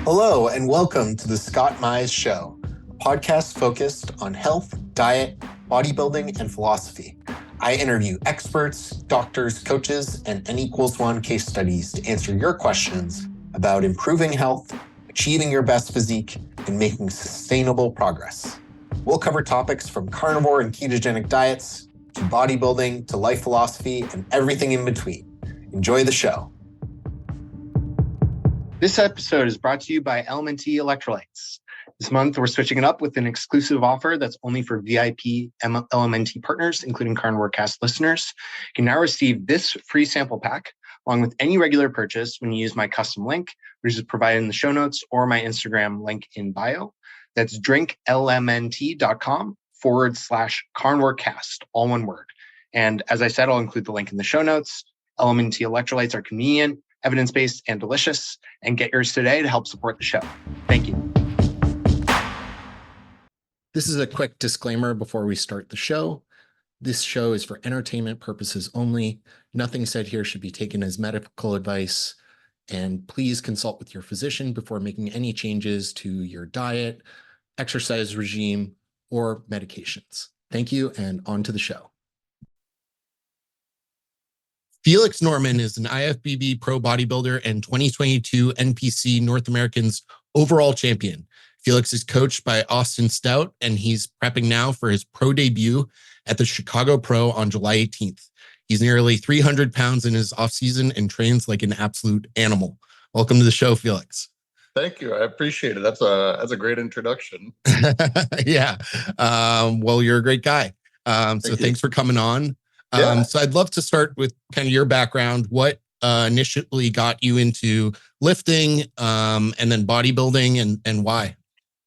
Hello, and welcome to the Scott Mize Show, a podcast focused on health, diet, bodybuilding, and philosophy. I interview experts, doctors, coaches, and N=1 case studies to answer your questions about improving health, achieving your best physique, and making sustainable progress. We'll cover topics from carnivore and ketogenic diets to bodybuilding to life philosophy and everything in between. Enjoy the show. This episode is brought to you by LMNT Electrolytes. This month, we're switching it up with an exclusive offer that's only for VIP LMNT partners, including Carnivore Cast listeners. You can now receive this free sample pack along with any regular purchase when you use my custom link, which is provided in the show notes or my Instagram link in bio. That's drinklmnt.com/carnivorecast, all one word. And as I said, I'll include the link in the show notes. LMNT Electrolytes are convenient, evidence-based, and delicious, and get yours today to help support the show. Thank you. This is a quick disclaimer before we start the show. This show is for entertainment purposes only. Nothing said here should be taken as medical advice, and please consult with your physician before making any changes to your diet, exercise regime, or medications. Thank you, and on to the show. Felix Norman is an IFBB Pro Bodybuilder and 2022 NPC North American's overall champion. Felix is coached by Austin Stout, and he's prepping now for his pro debut at the Chicago Pro on July 18th. He's nearly 300 pounds in his offseason and trains like an absolute animal. Welcome to the show, Felix. Thank you. I appreciate it. That's a great introduction. Yeah. Well, you're a great guy. So thanks for coming on. So I'd love to start with kind of your background. What initially got you into lifting and then bodybuilding and why?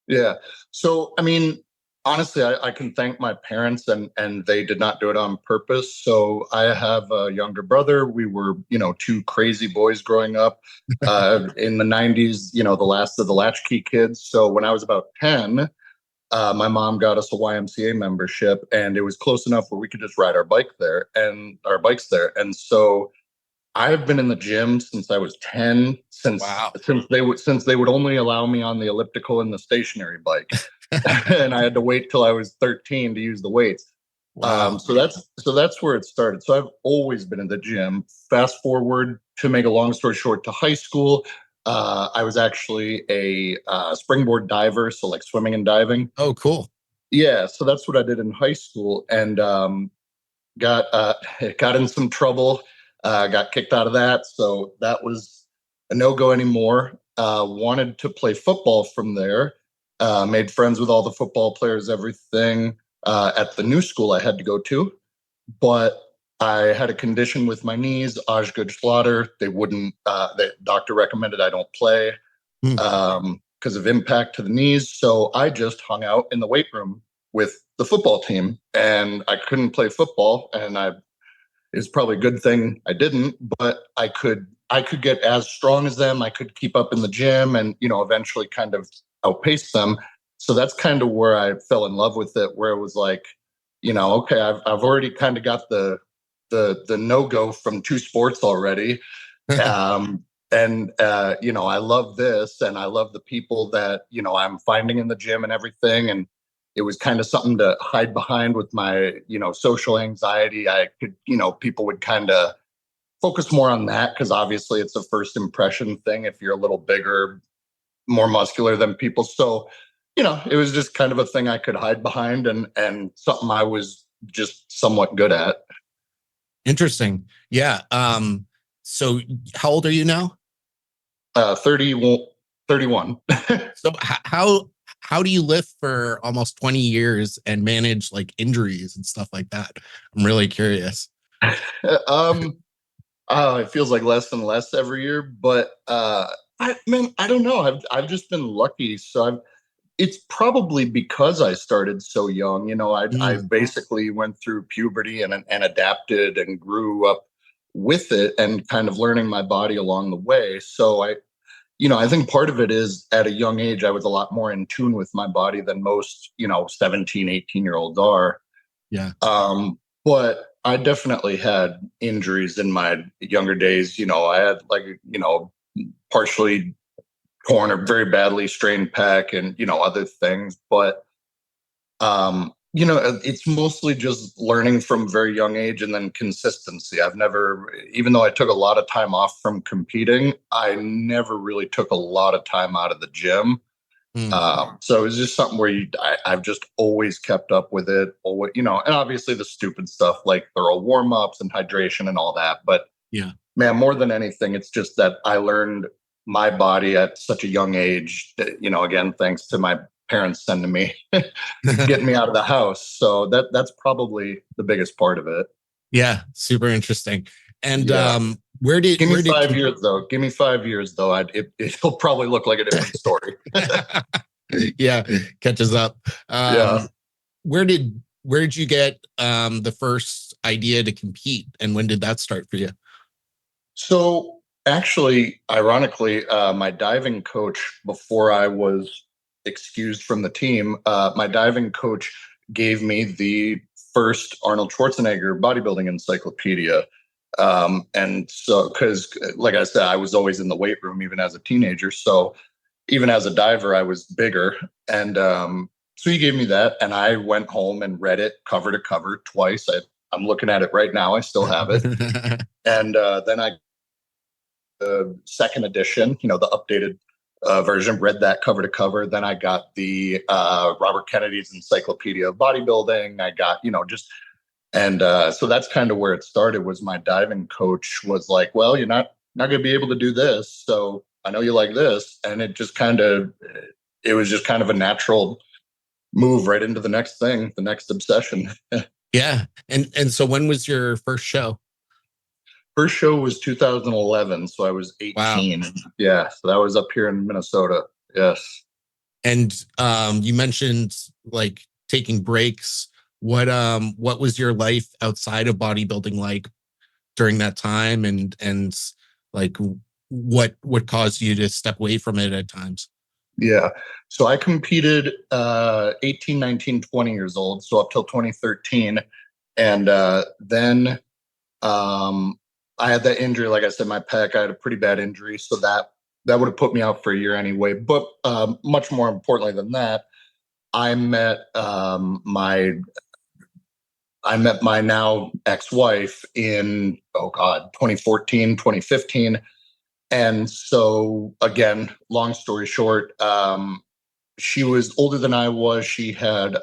Yeah. So, I mean, honestly, I can thank my parents and they did not do it on purpose. So I have a younger brother. We were, two crazy boys growing up in the 90s, the last of the latchkey kids. So when I was about 10, my mom got us a YMCA membership, and it was close enough where we could just ride our bikes there. And so I've been in the gym since I was 10, since they would only allow me on the elliptical and the stationary bike. And I had to wait till I was 13 to use the weights. Wow. So that's where it started. So I've always been in the gym. Fast forward, to make a long story short, to high school. I was actually a springboard diver, so like swimming and diving. Oh, cool. Yeah, so that's what I did in high school, and got in some trouble. Got kicked out of that, so that was a no-go anymore. Wanted to play football from there. Made friends with all the football players, everything at the new school I had to go to, but I had a condition with my knees, Osgood-Schlatter. They wouldn't, the doctor recommended I don't play because of impact to the knees. So I just hung out in the weight room with the football team, and I couldn't play football. And it's probably a good thing I didn't, but I could get as strong as them. I could keep up in the gym and, eventually kind of outpace them. So that's kind of where I fell in love with it, where it was like, okay, I've already kind of got the no-go from two sports already. I love this, and I love the people that, I'm finding in the gym and everything. And it was kind of something to hide behind with my, social anxiety. I could, people would kind of focus more on that because obviously it's a first impression thing if you're a little bigger, more muscular than people. So, it was just kind of a thing I could hide behind and something I was just somewhat good at. Interesting. Yeah. So how old are you now? 31. So how do you lift for almost 20 years and manage like injuries and stuff like that? I'm really curious. It feels like less and less every year, but I don't know. I've just been lucky. So it's probably because I started so young. I basically went through puberty and adapted and grew up with it and kind of learning my body along the way. So I think part of it is at a young age, I was a lot more in tune with my body than most, 17, 18-year-olds are. Yeah. But I definitely had injuries in my younger days. I had partially torn or very badly strained pec and, other things. But, it's mostly just learning from a very young age and then consistency. I've never, even though I took a lot of time off from competing, I never really took a lot of time out of the gym. So it was just something where I've just always kept up with it, and obviously the stupid stuff like thorough warm-ups and hydration and all that. But yeah, man, more than anything, it's just that I learned my body at such a young age that, again, thanks to my parents sending me, getting me out of the house. So that's probably the biggest part of it. Yeah. Super interesting. And, Yeah. Give me 5 years though. Give me 5 years though. It'll probably look like a different story. Yeah. Catches up. Yeah. Where did you get the first idea to compete, and when did that start for you? So actually, ironically, my diving coach, before I was excused from the team, my diving coach gave me the first Arnold Schwarzenegger bodybuilding encyclopedia. And so, because like I said, I was always in the weight room, even as a teenager. So even as a diver, I was bigger. And so he gave me that, and I went home and read it cover to cover twice. I'm looking at it right now. I still have it. And then the second edition, the updated version, read that cover to cover. Then I got the Robert Kennedy's Encyclopedia of Bodybuilding. I got, and so that's kind of where it started. Was my diving coach was like, well, you're not going to be able to do this, so I know you like this, and it was just kind of a natural move right into the next thing, the next obsession. Yeah. And so when was your first show? First show was 2011, so I was 18. Wow. Yeah, so that was up here in Minnesota. Yes. And you mentioned like taking breaks. What was your life outside of bodybuilding like during that time, and like what caused you to step away from it at times? Yeah. So I competed 18, 19, 20 years old, so up till 2013. And then I had that injury, like I said, my pec. I had a pretty bad injury, so that would have put me out for a year anyway. But much more importantly than that, I met my now ex-wife in 2014, 2015. And so again, long story short, she was older than I was. She had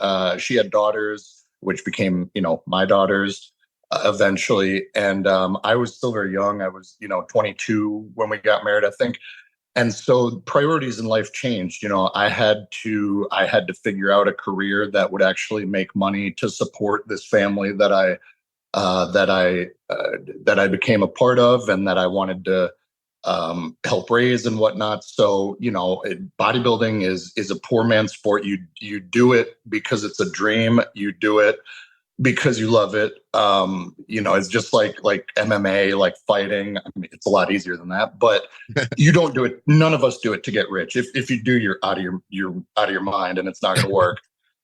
daughters, which became my daughters. Eventually, and I was still very young. I was 22 when we got married, I think. And so priorities in life changed. I had to figure out a career that would actually make money to support this family that I became a part of, and that I wanted to help raise and whatnot. So bodybuilding is a poor man's sport. You do it because it's a dream. You do it because you love it. It's just like MMA, like fighting. I mean, it's a lot easier than that, but you don't do it. None of us do it to get rich. If you do, you're out of your mind, and it's not going to work.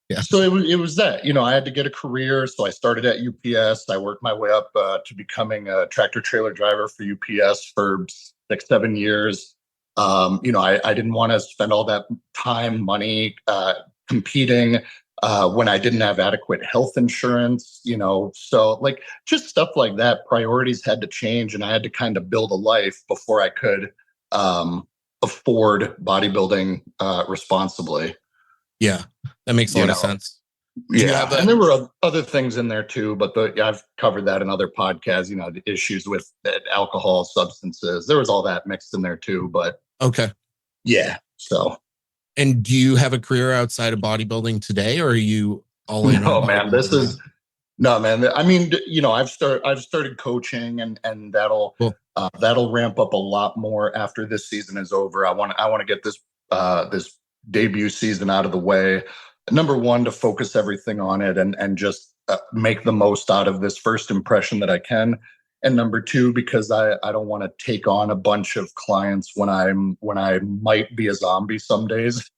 Yeah. So it was that, I had to get a career. So I started at UPS. I worked my way up to becoming a tractor trailer driver for UPS for 6-7 years. I didn't want to spend all that time, money, competing when I didn't have adequate health insurance, so like just stuff like that. Priorities had to change, and I had to kind of build a life before I could afford bodybuilding responsibly. Yeah, that makes a lot of sense. Yeah, and there were other things in there too, but I've covered that in other podcasts. The issues with alcohol, substances. There was all that mixed in there too. But okay, yeah. So, and do you have a career outside of bodybuilding today, or are you all in? No, man. No, man. I mean, I've started coaching, and that'll ramp up a lot more after this season is over. I want to get this debut season out of the way. Number one, to focus everything on it and just make the most out of this first impression that I can. And number two, because I don't want to take on a bunch of clients when I might be a zombie some days.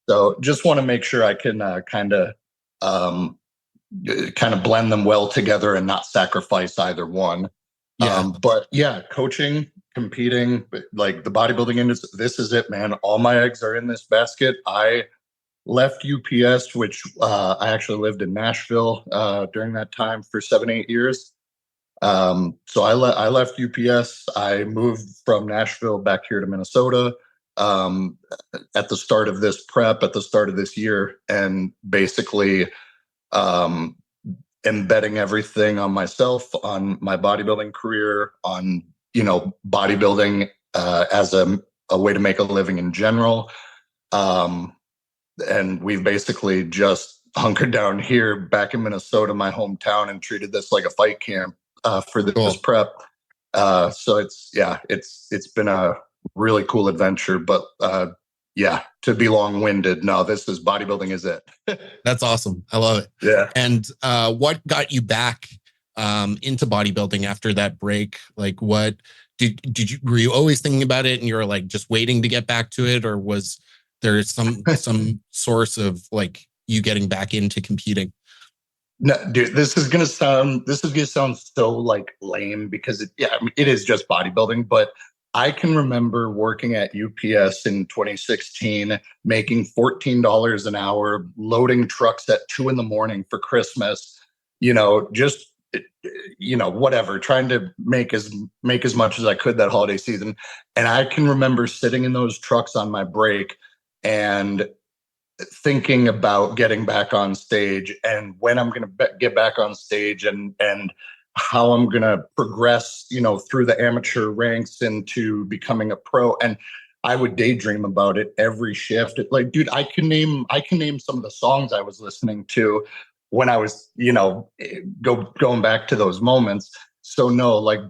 So just want to make sure I can kind of blend them well together and not sacrifice either one. Yeah. But yeah, coaching competing, like the bodybuilding industry, this is it, man. All my eggs are in this basket. I left UPS, which I actually lived in Nashville during that time for 7-8 years. So I left UPS. I moved from Nashville back here to Minnesota at the start of this prep, at the start of this year, and basically embedding everything on myself, on my bodybuilding career, on bodybuilding as a way to make a living in general. And we've basically just hunkered down here back in Minnesota, my hometown, and treated this like a fight camp for this prep. So it's been a really cool adventure, but to be long-winded, no, bodybuilding is it. That's awesome. I love it. Yeah. And what got you back into bodybuilding after that break? Like, what were you always thinking about it and you were like just waiting to get back to it, or was there some source of like you getting back into competing? No, dude, this is gonna sound so like lame because it is just bodybuilding, but I can remember working at UPS in 2016, making $14 an hour, loading trucks at 2 a.m. for Christmas, whatever, trying to make as much as I could that holiday season. And I can remember sitting in those trucks on my break and thinking about getting back on stage and when I'm going to get back on stage and how I'm going to progress, through the amateur ranks into becoming a pro. And I would daydream about it every shift. Like, dude, I can name some of the songs I was listening to when I was, going back to those moments. So no, like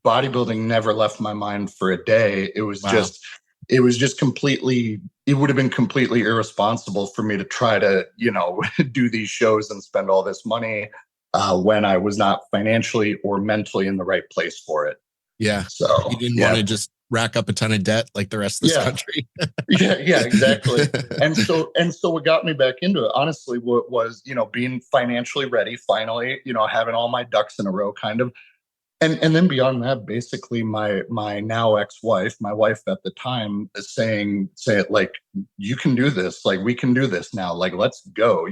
bodybuilding never left my mind for a day. It was just completely, it would have been completely irresponsible for me to try to, do these shows and spend all this money when I was not financially or mentally in the right place for it. Yeah. So you didn't want to just rack up a ton of debt like the rest of this country. yeah, exactly. And so what got me back into it, honestly, was, being financially ready, finally, having all my ducks in a row kind of. And then beyond that, basically my now ex-wife, my wife at the time, is saying like, you can do this, like we can do this now, like let's go.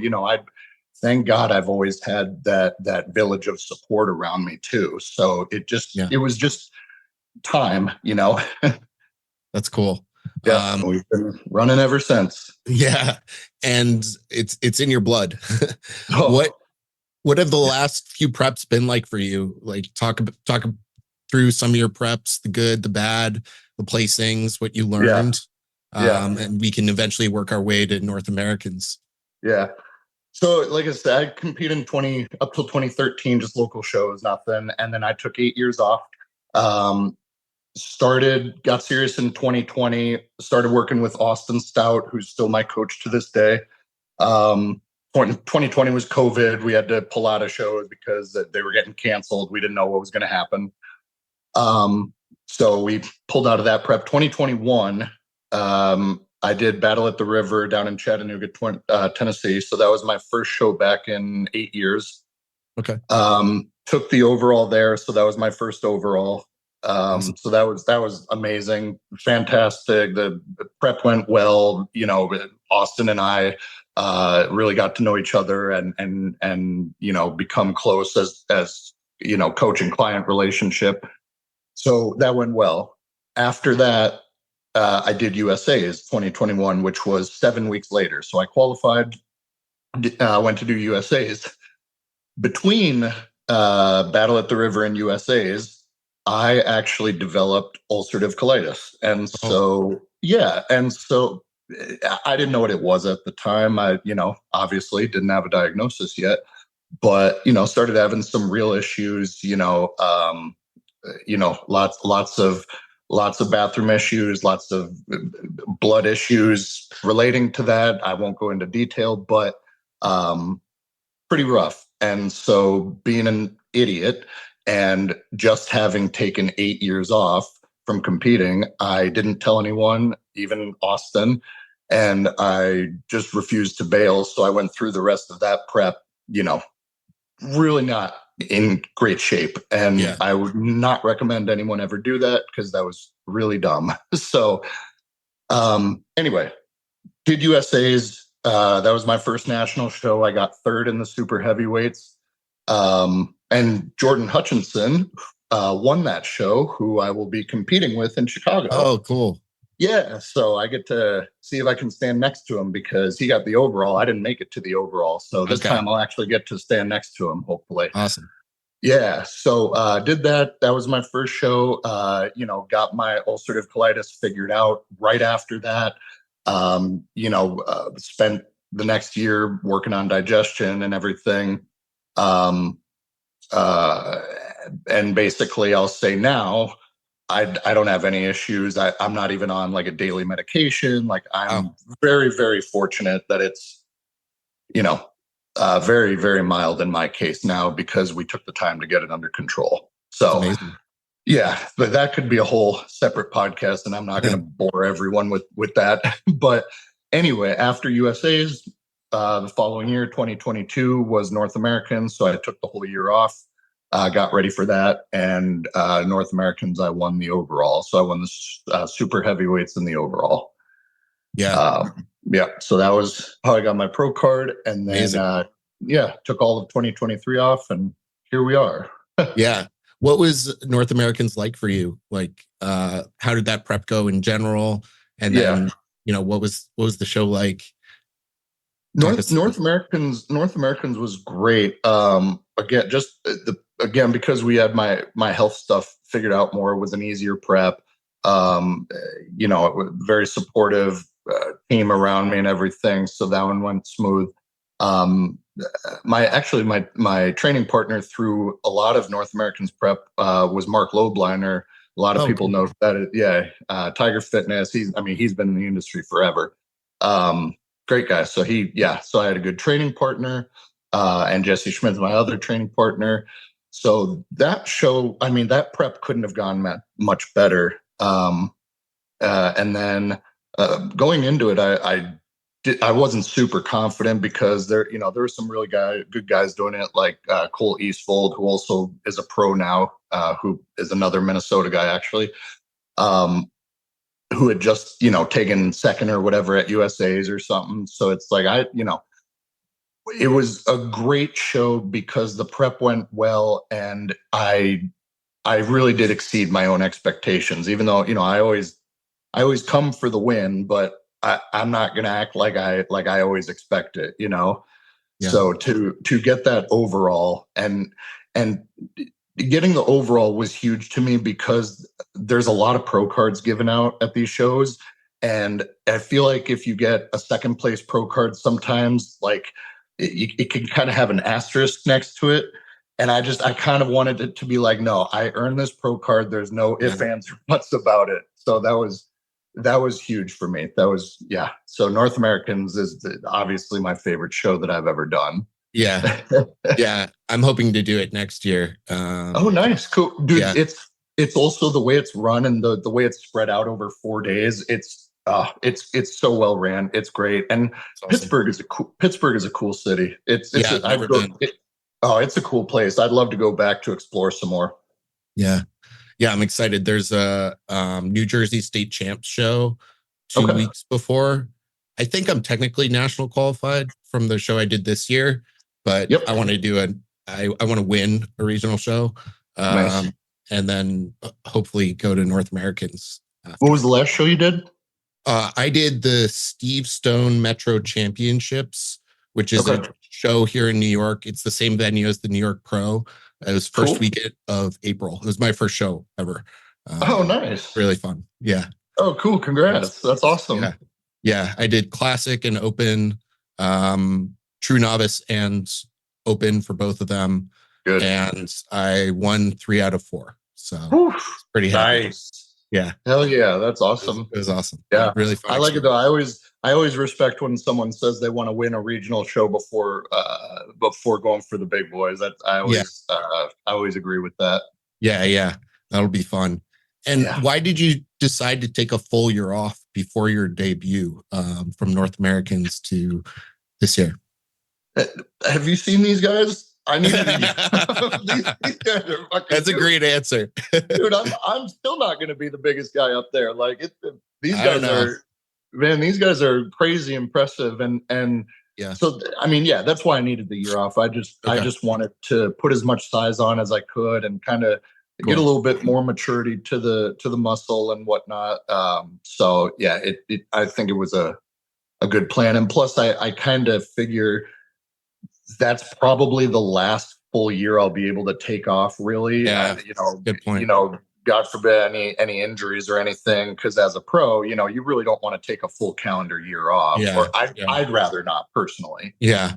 Thank God I've always had that village of support around me too. So it was just time, That's cool. Yeah, we've been running ever since. Yeah, and it's in your blood. Oh. What have the last few preps been like for you? Like talk through some of your preps, the good, the bad, the placings, what you learned. And we can eventually work our way to North Americans. Yeah. So like I said, I competed up till 2013, just local shows, nothing. And then I took 8 years off. Got serious in 2020, started working with Austin Stout, who's still my coach to this day. 2020 was COVID. We had to pull out of shows because they were getting canceled. We didn't know what was going to happen. So we pulled out of that prep. 2021, I did Battle at the River down in Chattanooga, Tennessee. So that was my first show back in 8 years. Okay. Took the overall there. So that was my first overall. Awesome. So that was amazing. Fantastic. The prep went well. Austin and I really got to know each other and become close as coach and client relationship. So that went well. After that, I did USA's 2021, which was 7 weeks later. So I qualified, went to do USA's. Between Battle at the River and USA's, I actually developed ulcerative colitis. And so, I didn't know what it was at the time. I, obviously didn't have a diagnosis yet, but, started having some real issues, lots of bathroom issues, lots of blood issues relating to that. I won't go into detail, but pretty rough. And so being an idiot and just having taken 8 years off from competing, I didn't tell anyone, even Austin, and I just refused to bail. So I went through the rest of that prep, really not in great shape. And Yeah. I would not recommend anyone ever do that because that was really dumb. So anyway, did USA's. That was my first national show. I got third in the super heavyweights. And Jordan Hutchinson won that show, who I will be competing with in Chicago. Oh, cool. Yeah, so I get to see if I can stand next to him because he got the overall. I didn't make it to the overall. So this time I'll actually get to stand next to him, hopefully. Awesome. Yeah, so did that. That was my first show. Got my ulcerative colitis figured out right after that. Spent the next year working on digestion and everything. And basically, I'll say now, I don't have any issues. I'm not even on like a daily medication. Like I'm very, very fortunate that it's, very, very mild in my case now because we took the time to get it under control. So, yeah, but that could be a whole separate podcast, and I'm not going to bore everyone with that. But anyway, after USA's, the following year, 2022, was North American. So I took the whole year off, got ready for that. And North Americans, I won the overall. So I won the super heavyweights in the overall. Yeah. So that was how I got my pro card. And then, took all of 2023 off. And here we are. Yeah. What was North Americans like for you? Like, how did that prep go in general? And then, what was the show like? North Americans was great. Again, because we had my health stuff figured out more, it was an easier prep. Very supportive team around me and everything. So that one went smooth. My training partner through a lot of North Americans prep was Mark Lobliner. A lot of people know that. Tiger Fitness. He's been in the industry forever. Great guy. So I had a good training partner, and Jesse Schmidt's my other training partner. So that show, that prep couldn't have gone much better. And then going into it, I wasn't super confident because there were some really good guys doing it, like Cole Eastfold, who also is a pro now, who is another Minnesota guy actually, who had just taken second or whatever at USA's or something. So it's like it was a great show because the prep went well, and I really did exceed my own expectations. Even though I always come for the win, but I'm not going to act like I always expect it, Yeah. So to get that overall and getting the overall was huge to me because there's a lot of pro cards given out at these shows. And I feel like if you get a second place pro card, sometimes like it can kind of have an asterisk next to it. And I kind of wanted it to be like, no, I earned this pro card. There's no ifs, ands, or buts about it. So that was huge for me. So North Americans is obviously my favorite show that I've ever done. Yeah. Yeah. I'm hoping to do it next year. Oh, nice. Cool. Dude, it's also the way it's run and the way it's spread out over 4 days. It's so well ran. It's great. And Pittsburgh is a cool city. It's a cool place. I'd love to go back to explore some more. Yeah. Yeah, I'm excited. There's a New Jersey State Champs show 2 weeks before. I think I'm technically national qualified from the show I did this year, but I want to I want to win a regional show, nice. And then hopefully go to North Americans. What was the last show you did? I did the Steve Stone Metro Championships, which is a show here in New York. It's the same venue as the New York Pro. It was first weekend of April. It was my first show ever. Nice. Really fun. Yeah. Oh, cool. Congrats. That's awesome. Yeah. Yeah. I did classic and open, true novice and open for both of them. Good. And I won 3 out of 4. So it's pretty happy. Nice. Yeah. Hell yeah. That's awesome. It was awesome. Yeah. Really fun. I like it though. I always respect when someone says they want to win a regional show before going for the big boys. I always agree with that. Yeah. Yeah. That'll be fun. And why did you decide to take a full year off before your debut from North Americans to this year? Have you seen these guys? I needed a year off. These guys are fucking. That's a great answer. Dude, I'm still not going to be the biggest guy up there. Like these I don't guys know. are, man, these guys are crazy impressive. And Yeah. so, I mean, yeah, that's why I needed the year off. I just wanted to put as much size on as I could and kind of get a little bit more maturity to the muscle and whatnot. So yeah, I think it was a good plan. And plus I kind of figure that's probably the last full year I'll be able to take off, really. Yeah, good point. You know, God forbid any injuries or anything, because as a pro, you know, you really don't want to take a full calendar year off. Yeah, or I'd rather not personally. Yeah.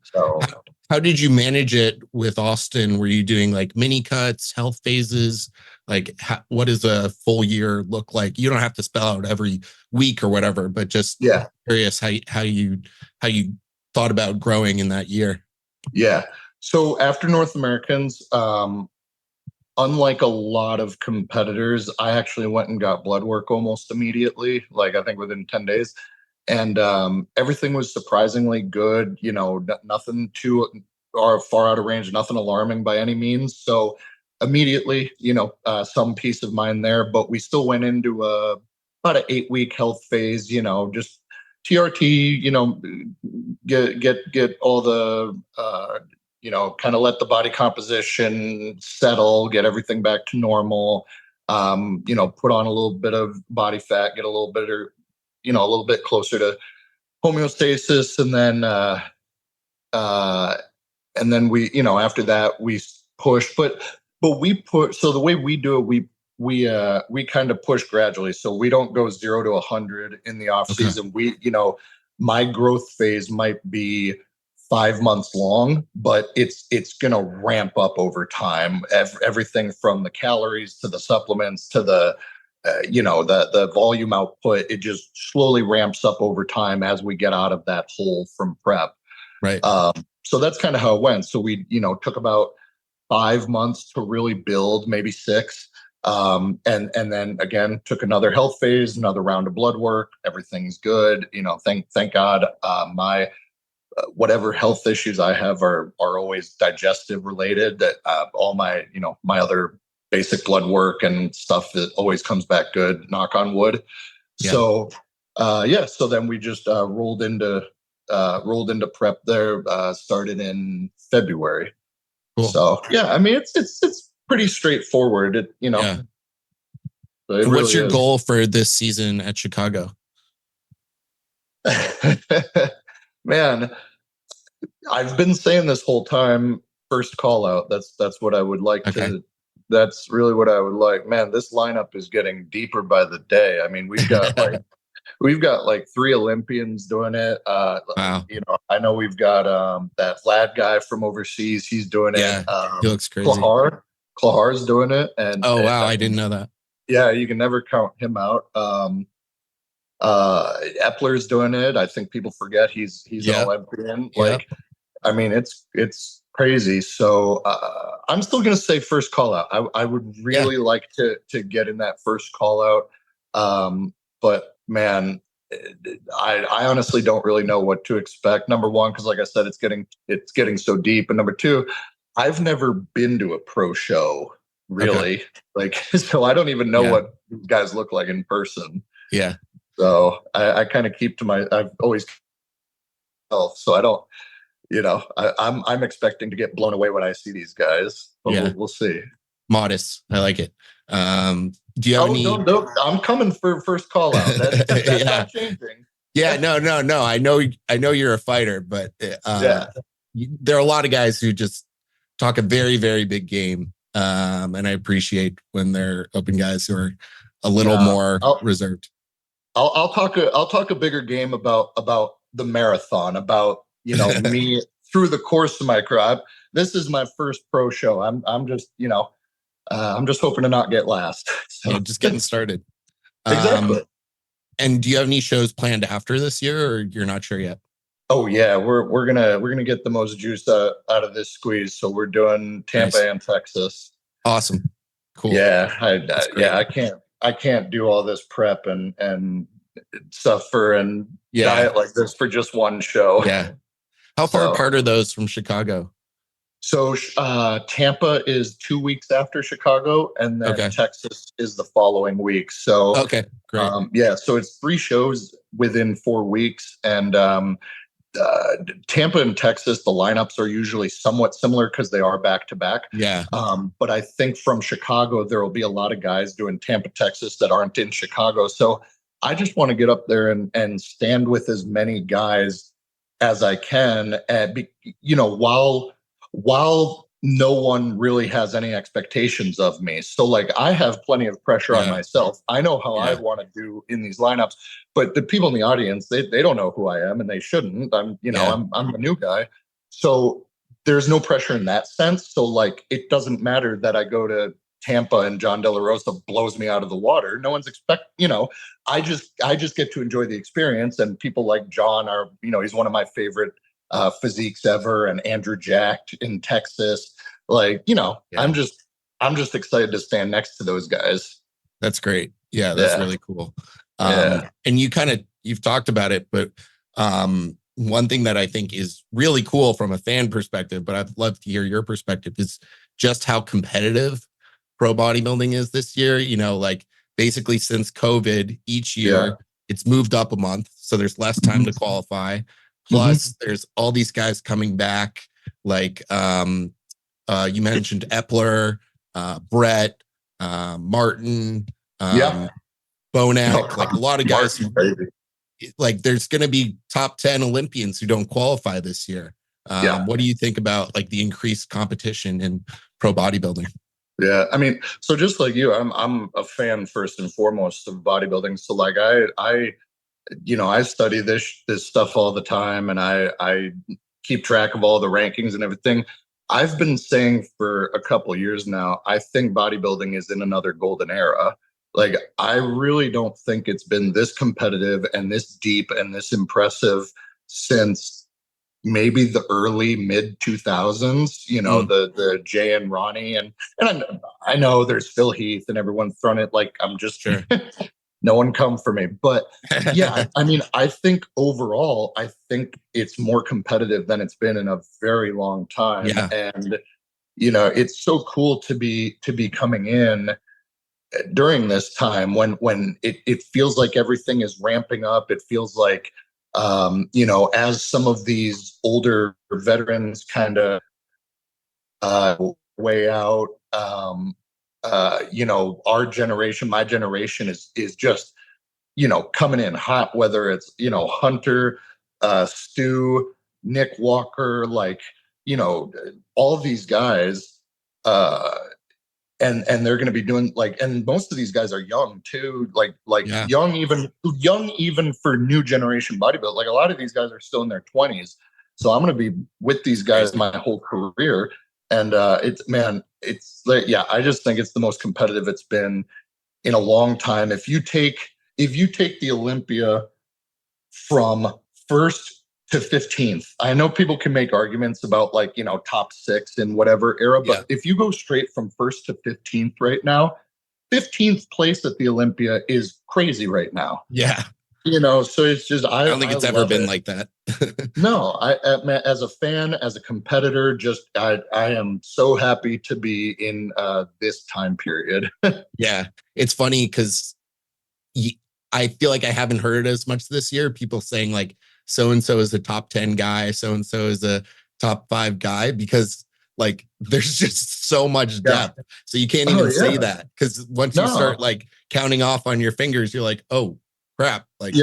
So how did you manage it with Austin? Were you doing like mini cuts, health phases? Like, what does a full year look like? You don't have to spell out every week or whatever, but just curious how you thought about growing in that year. Yeah. So after North Americans, unlike a lot of competitors, I actually went and got blood work almost immediately, like I think within 10 days. And everything was surprisingly good, you know, nothing too or far out of range, nothing alarming by any means. So immediately, you know, some peace of mind there, but we still went into about an 8-week health phase, you know, just TRT, you know, get all the, you know, kind of let the body composition settle, get everything back to normal, you know, put on a little bit of body fat, get a little bit, you know, a little bit closer to homeostasis. And then we, you know, after that we push, but we put, so the way we do it, we kind of push gradually. So we don't go 0 to 100 in the off season. We, you know, my growth phase might be 5 months long, but it's going to ramp up over time. Everything from the calories to the supplements to the, you know, the volume output, it just slowly ramps up over time as we get out of that hole from prep. Right. So that's kind of how it went. So we, you know, took about 5 months to really build, maybe 6. And then again, took another health phase, another round of blood work. Everything's good. You know, thank God, my, whatever health issues I have are always digestive related. That all my, you know, my other basic blood work and stuff that always comes back good, knock on wood. Yeah. So so then we just rolled into prep there, started in February. Cool. So yeah, I mean it's pretty straightforward. It, you know. Yeah. So and what's your goal for this season at Chicago? Man, I've been saying this whole time, first call out. That's what I would like to. That's really what I would like. Man, this lineup is getting deeper by the day. I mean, we've got like 3 Olympians doing it. Wow. You know, I know we've got that Vlad guy from overseas. He's doing it. He looks crazy. Klahar's doing it. And wow, I didn't know that. Yeah, you can never count him out. Epler's doing it. I think people forget he's an Olympian. Like, I mean, it's crazy. So I'm still going to say first call out. I would really like to get in that first call out. But man, I honestly don't really know what to expect. Number one, because like I said, it's getting so deep. And number two, I've never been to a pro show really. Like, so I don't even know what these guys look like in person. Yeah. So I kind of keep to I've always, so I don't, you know, I'm expecting to get blown away when I see these guys. But we'll see. Modest. I like it. Do you have any? No, I'm coming for first call out. That's not changing. Yeah, no. I know you're a fighter, but there are a lot of guys who just talk a very, very big game. And I appreciate when they're open guys who are a little more reserved. I'll talk a bigger game about the marathon, about, you know, me through the course of my career. This is my first pro show. I'm just, you know, I'm just hoping to not get last. So. Yeah, just getting started. Exactly. And do you have any shows planned after this year, or you're not sure yet? Oh yeah, we're gonna get the most juice out of this squeeze. So we're doing Tampa and Texas. Awesome. Cool. Yeah, I can't do all this prep and suffer and diet like this for just one show. Yeah. How far apart are those from Chicago? So Tampa is 2 weeks after Chicago, and then Okay. Texas is the following week. So Okay, great. yeah, so it's 3 shows within 4 weeks, and Tampa and Texas, the lineups are usually somewhat similar because they are back to back. Yeah. But I think from Chicago, there will be a lot of guys doing Tampa, Texas that aren't in Chicago. So I just want to get up there and stand with as many guys as I can, and while no one really has any expectations of me. So like I have plenty of pressure on Yeah. myself. I know how I Yeah. want to do in these lineups, but the people in the audience, they don't know who I am, and they shouldn't. I'm a new guy. So there's no pressure in that sense. So like it doesn't matter that I go to Tampa and John De La Rosa blows me out of the water. No one's I just get to enjoy the experience, and people like John are, he's one of my favorite physiques ever, and Andrew Jacked in Texas. Like, Yeah. I'm just excited to stand next to those guys. That's great. Yeah, that's really cool. Yeah. And you've talked about it, but one thing that I think is really cool from a fan perspective, but I'd love to hear your perspective, is just how competitive pro bodybuilding is this year. Like basically since COVID, each year it's moved up a month. So there's less time to qualify. Plus there's all these guys coming back. Like you mentioned Epler, Brett, Martin, Bonac, like a lot of guys who, like there's going to be top 10 Olympians who don't qualify this year. What do you think about like the increased competition in pro bodybuilding? Yeah, I mean, so just like you, I'm a fan first and foremost of bodybuilding. So like I study this stuff all the time, and I keep track of all the rankings and everything. I've been saying for a couple of years now, I think bodybuilding is in another golden era. Like, I really don't think it's been this competitive and this deep and this impressive since maybe the early mid 2000s, the Jay and Ronnie, and I know there's Phil Heath and everyone's thrown it like I'm just Sure. no one come for me. But yeah, I mean, I think overall, I think it's more competitive than it's been in a very long time. Yeah. And, it's so cool to be coming in during this time when it feels like everything is ramping up. It feels like, as some of these older veterans kind of way out, our generation, my generation is just, coming in hot, whether it's, Hunter, Stu, Nick Walker, like, all of these guys, and they're going to be doing like, and most of these guys are young too, like young, even for new generation bodybuilding. Like a lot of these guys are still in their 20s. So I'm going to be with these guys my whole career. And it's like, yeah, I just think it's the most competitive it's been in a long time. If you take the Olympia from first to 15th, I know people can make arguments about like, top 6 in whatever era, but if you go straight from first to 15th right now, 15th place at the Olympia is crazy right now. Yeah. So it's just, I don't think it's ever been like that. No, as a fan, as a competitor, just I am so happy to be in this time period. Yeah, it's funny because I feel like I haven't heard as much this year. People saying like so and so is a top 10 guy, so and so is a top 5 guy, because like there's just so much depth. So you can't even say that, because once you start like counting off on your fingers, you're like, oh crap, like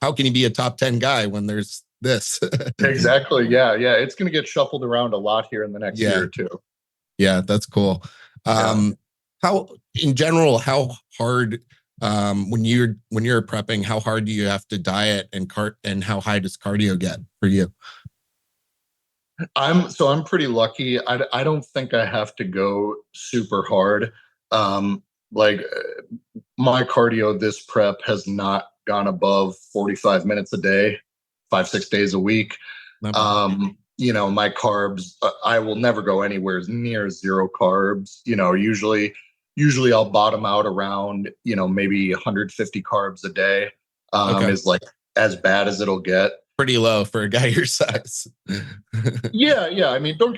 how can you be a top 10 guy when there's this? Exactly. Yeah. It's going to get shuffled around a lot here in the next year or two. Yeah, that's cool. How in general, how hard when you're prepping, how hard do you have to diet and how high does cardio get for you? I'm pretty lucky. I don't think I have to go super hard. Like my cardio this prep has not gone above 45 minutes a day, 5-6 days a week. My carbs, I will never go anywhere near 0 carbs. Usually I'll bottom out around, maybe 150 carbs a day is like as bad as it'll get. pretty low for a guy your size. Yeah. I mean, don't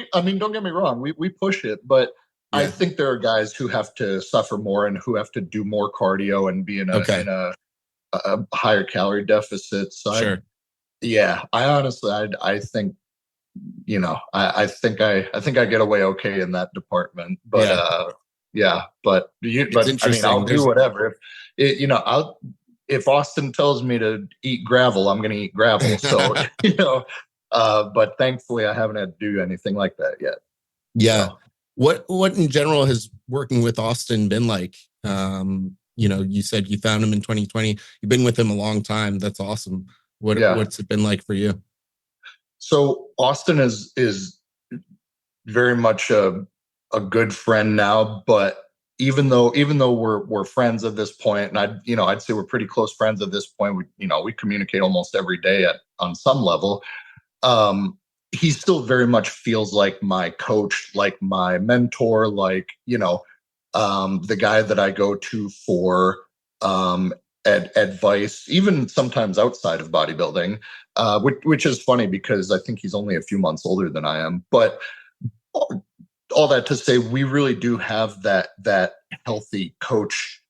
get me wrong. We push it, but I Yeah. think there are guys who have to suffer more and who have to do more cardio and be in Okay. a higher calorie deficit. So Sure. I honestly, I think, I think I get away okay in that department, but It's I mean, interesting. I'll do whatever. If Austin tells me to eat gravel, I'm going to eat gravel. So, but thankfully I haven't had to do anything like that yet. Yeah. So. What in general has working with Austin been like? You said you found him in 2020. You've been with him a long time. That's awesome. What's it been like for you? So Austin is very much a good friend now, but even though we're friends at this point, and I'd say we're pretty close friends at this point. We communicate almost every day on some level. He still very much feels like my coach, like my mentor, like the guy that I go to for advice, even sometimes outside of bodybuilding, which is funny because I think he's only a few months older than I am. But all that to say, we really do have that healthy coach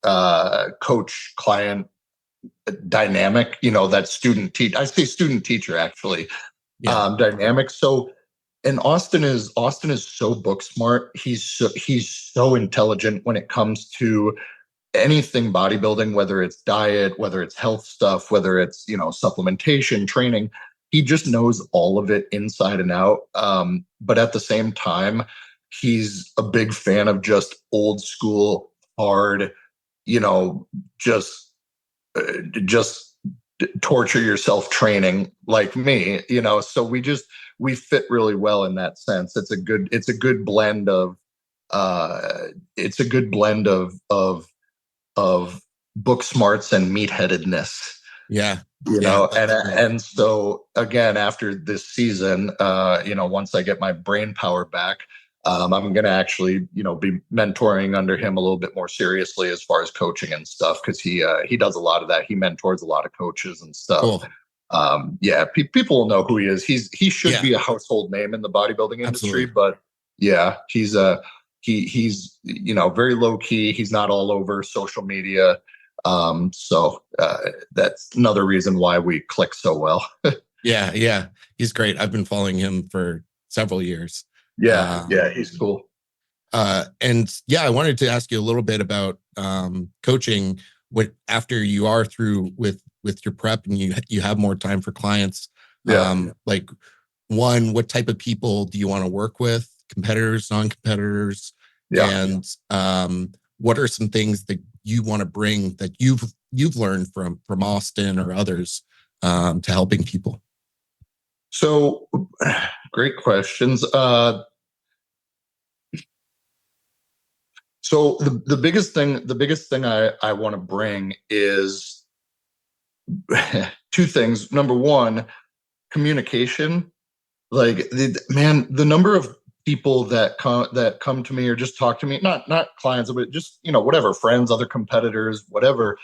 client dynamic. That student teacher. I say student teacher actually. Yeah. Dynamic. So, and Austin is so book smart. He's so intelligent when it comes to anything bodybuilding, whether it's diet, whether it's health stuff, whether it's supplementation, training. He just knows all of it inside and out. But at the same time, he's a big fan of just old school, hard, just torture yourself training like me. So we fit really well in that sense. It's a good blend of book smarts and meatheadedness. Yeah. And so again, after this season, once I get my brain power back, I'm going to actually, be mentoring under him a little bit more seriously as far as coaching and stuff, because he does a lot of that. He mentors a lot of coaches and stuff. Cool. People will know who he is. He should be a household name in the bodybuilding industry, but he's he's very low key. He's not all over social media. So that's another reason why we click so well. Yeah. He's great. I've been following him for several years. He's cool. I wanted to ask you a little bit about coaching. What after you are through with your prep and you have more time for clients. Like one, what type of people do you want to work with? Competitors, non-competitors, and what are some things that you want to bring that you've learned from Austin or others to helping people? So, great questions. So the biggest thing I want to bring is two things. Number one, communication. Like the number of people that come to me or just talk to me, not clients, but just whatever, friends, other competitors, whatever.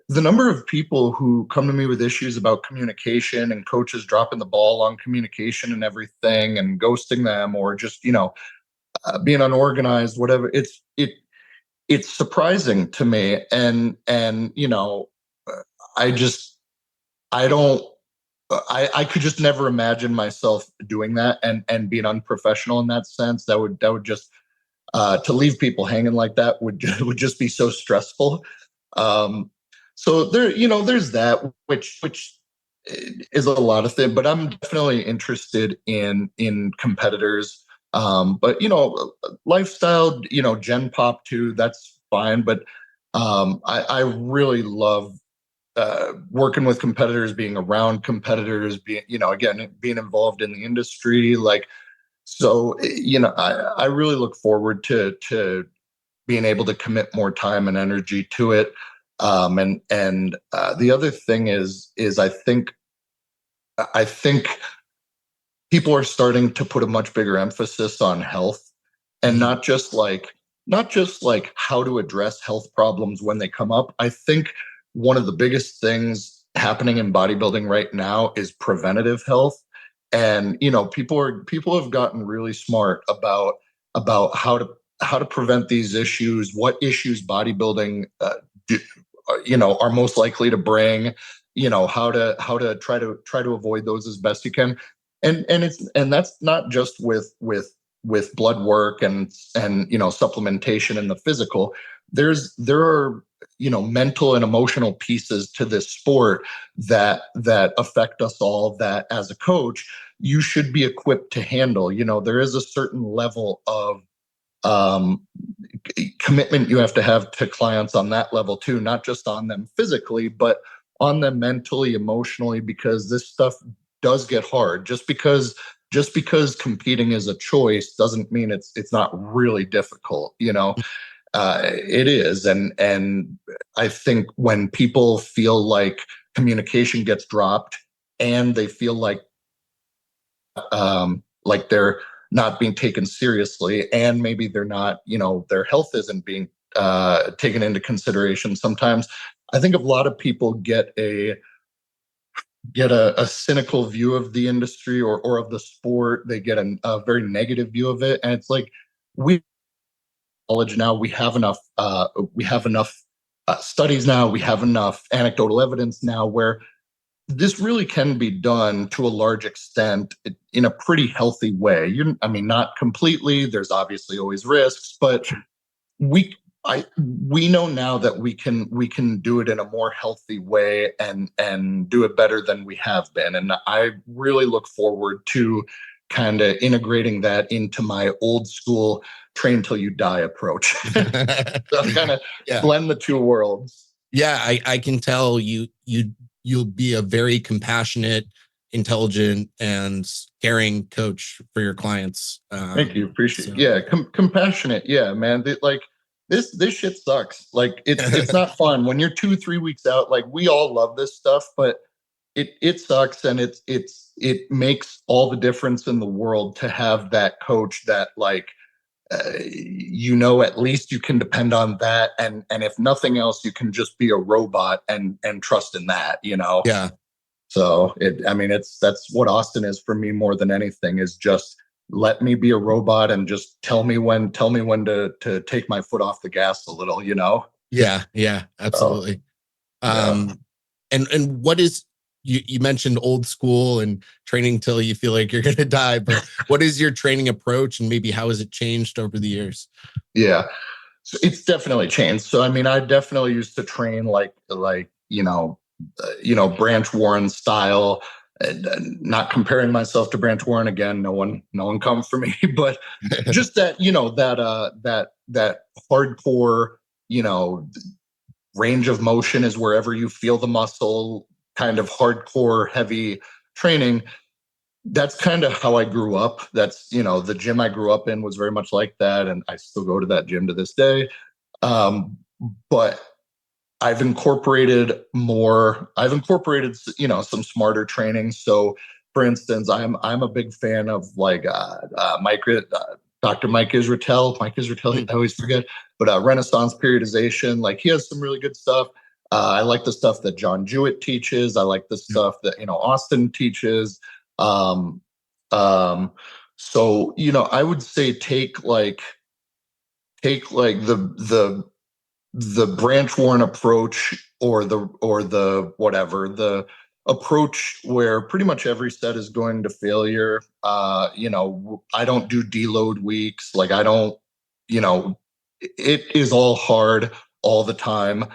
The number of people who come to me with issues about communication and coaches dropping the ball on communication and everything and ghosting them or just being unorganized, whatever. It's surprising to me, and I just I don't. I could just never imagine myself doing that and being unprofessional in that sense. That would just to leave people hanging like that would just be so stressful. So there's that, which is a lot of things, but I'm definitely interested in competitors. But lifestyle, Gen Pop too, that's fine. But I really love working with competitors, being around competitors, being involved in the industry. Like, so, I really look forward to being able to commit more time and energy to it. And the other thing is I think people are starting to put a much bigger emphasis on health, and not just like how to address health problems when they come up. I think one of the biggest things happening in bodybuilding right now is preventative health. And, people have gotten really smart about how to prevent these issues, what issues bodybuilding, are most likely to bring, how to try to avoid those as best you can. And that's not just with blood work and supplementation in the physical. There are mental and emotional pieces to this sport that affect us all, that as a coach you should be equipped to handle. There is a certain level of commitment you have to have to clients on that level too, not just on them physically, but on them mentally, emotionally, because this stuff does get hard. Just because competing is a choice doesn't mean it's not really difficult. It is. And I think when people feel like communication gets dropped and they feel like they're not being taken seriously, and maybe they're not, their health isn't being taken into consideration. Sometimes I think a lot of people get a cynical view of the industry or of the sport. They get a very negative view of it. And it's like, we knowledge now, we have enough studies now, we have enough anecdotal evidence now where this really can be done to a large extent in a pretty healthy way. Not completely. There's obviously always risks, but we know now that we can do it in a more healthy way and do it better than we have been. And I really look forward to kind of integrating that into my old school train till you die approach. So kind of blend the two worlds. Yeah, I can tell you'll be a very compassionate, intelligent, and caring coach for your clients. Thank you. Appreciate it. Yeah. Compassionate. Yeah, man. This shit sucks. Like it's not fun when you're 2-3 weeks out. Like, we all love this stuff, but it sucks. And it makes all the difference in the world to have that coach that at least you can depend on that. And if nothing else, you can just be a robot and trust in that, Yeah. So that's what Austin is for me more than anything, is just let me be a robot and just tell me when to take my foot off the gas a little, Yeah, absolutely. And what is, you mentioned old school and training till you feel like you're going to die, but what is your training approach, and maybe how has it changed over the years? Yeah, so it's definitely changed. So, I definitely used to train like Branch Warren style, and not comparing myself to Branch Warren again. No one comes for me, but just that, that hardcore, range of motion is wherever you feel the muscle, kind of hardcore, heavy training. That's kind of how I grew up. That's, the gym I grew up in was very much like that. And I still go to that gym to this day. But I've incorporated, some smarter training. So for instance, I'm a big fan of Dr. Mike Israetel. I always forget, but Renaissance periodization. Like, he has some really good stuff. I like the stuff that John Jewett teaches. I like the stuff that Austin teaches. So I would say take the Branch Warren approach, or the approach where pretty much every set is going to failure. I don't do deload weeks. Like, I don't, it is all hard all the time,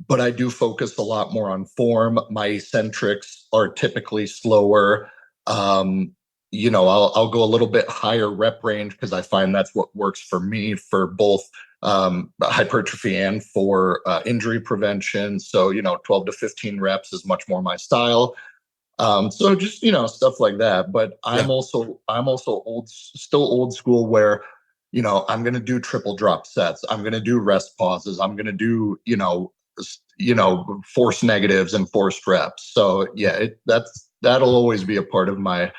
but I do focus a lot more on form. My eccentrics are typically slower. I'll go a little bit higher rep range because I find that's what works for me for both hypertrophy and for injury prevention. So 12 to 15 reps is much more my style. So just stuff like that. But I'm also still old school, where I'm going to do triple drop sets. I'm going to do rest pauses. I'm going to do force negatives and forced reps. So yeah, that'll always be a part of my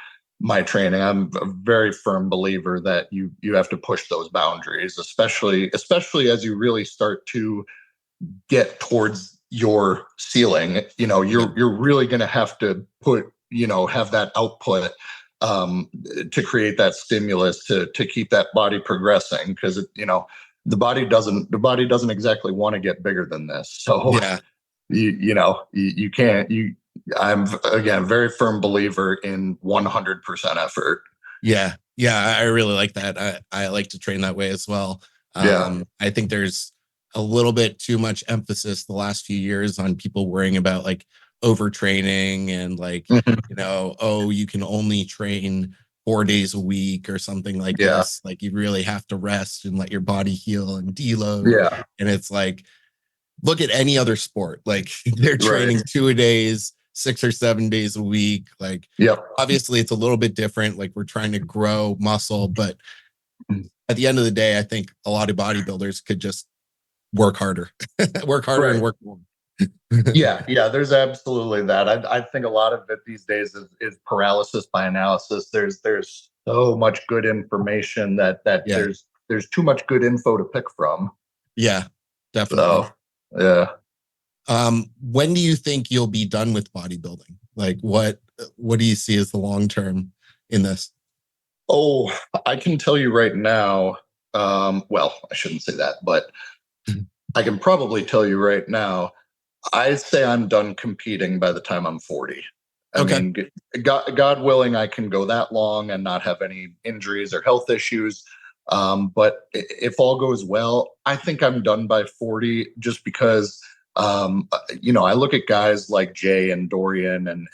training. I'm a very firm believer that you have to push those boundaries, especially as you really start to get towards your ceiling. You're really going to have to have that output to create that stimulus to keep that body progressing, because the body doesn't exactly want to get bigger than this. So Yeah. you can't. I'm again very firm believer in 100% effort. Yeah. I really like that. I like to train that way as well. I think there's a little bit too much emphasis the last few years on people worrying about like overtraining and like, you can only train 4 days a week or something like this. Like you really have to rest and let your body heal and deload. Yeah. And it's like, look at any other sport. Like they're training 2 days, 6 or 7 days a week. Like, obviously it's a little bit different. Like we're trying to grow muscle, but at the end of the day, I think a lot of bodybuilders could just work harder, and work more. yeah. There's absolutely that. I think a lot of it these days is paralysis by analysis. There's so much good information that there's too much good info to pick from. Yeah, definitely. So, when do you think you'll be done with bodybuilding? Like what do you see as the long term in this? Oh, I can tell you right now. Well, I shouldn't say that, but I can probably tell you right now. I'd say I'm done competing by the time I'm 40. I mean, God willing, I can go that long and not have any injuries or health issues. But if all goes well, I think I'm done by 40, just because, I look at guys like Jay and Dorian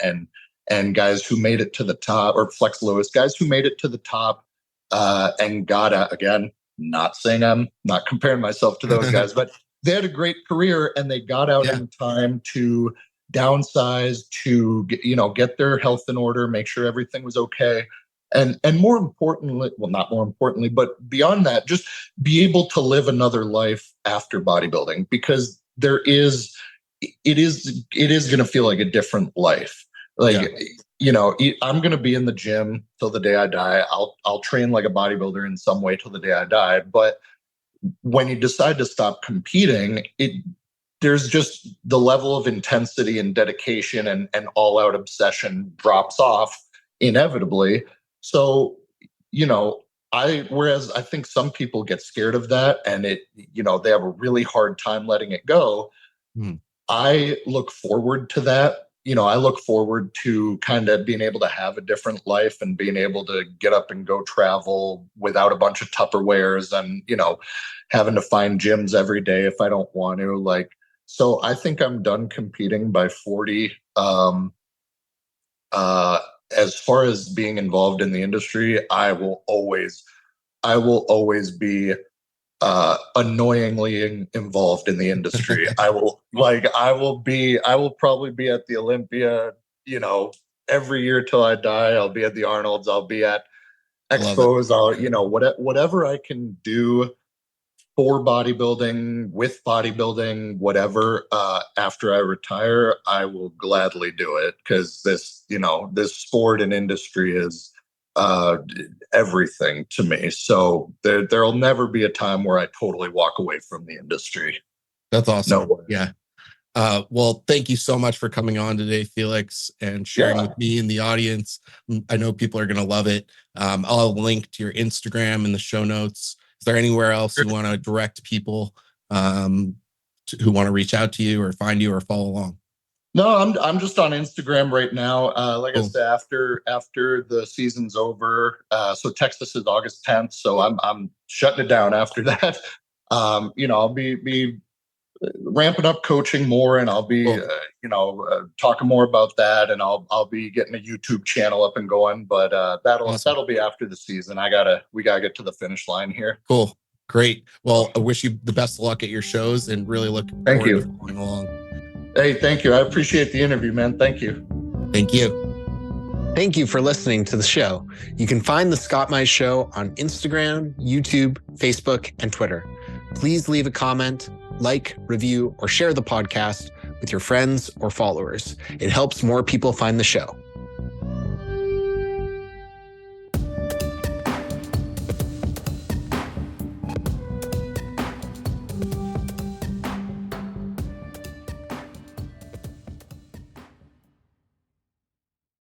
and guys who made it to the top, or Flex Lewis, guys who made it to the top and got out. Again, not saying I'm not comparing myself to those guys, but they had a great career and they got out in time to downsize, to get their health in order, make sure everything was okay. And more importantly, well, not more importantly, but beyond that, just be able to live another life after bodybuilding, because it is going to feel like a different life. Like, I'm going to be in the gym till the day I die. I'll train like a bodybuilder in some way till the day I die. But when you decide to stop competing, there's just the level of intensity and dedication and all out obsession drops off inevitably. So, whereas I think some people get scared of that and they have a really hard time letting it go. I look forward to that. I look forward to kind of being able to have a different life and being able to get up and go travel without a bunch of Tupperwares and, having to find gyms every day if I don't want to. Like, so I think I'm done competing by 40. As far as being involved in the industry, I will always be annoyingly involved in the industry. I will probably be at the Olympia, every year till I die. I'll be at the Arnold's, I'll be at expos, whatever I can do for bodybuilding, with bodybuilding, whatever, after I retire, I will gladly do it, because this sport and industry is everything to me. So there'll never be a time where I totally walk away from the industry. That's awesome. No. Yeah. Well, thank you so much for coming on today, Felix, and sharing with me and the audience. I know people are going to love it. I'll link to your Instagram in the show notes. Is there anywhere else you want to direct people who want to reach out to you or find you or follow along? No, I'm just on Instagram right now. Like cool. I said, after the season's over, so Texas is August 10th. So I'm shutting it down after that. I'll be ramping up coaching more, and I'll be talking more about that, and I'll be getting a YouTube channel up and going. But that'll be after the season. We gotta get to the finish line here. Cool, great. Well, I wish you the best of luck at your shows, and really looking forward to going along. Hey, thank you. I appreciate the interview, man. Thank you. Thank you. Thank you for listening to the show. You can find The Scott Mize Show on Instagram, YouTube, Facebook, and Twitter. Please leave a comment, like, review, or share the podcast with your friends or followers. It helps more people find the show.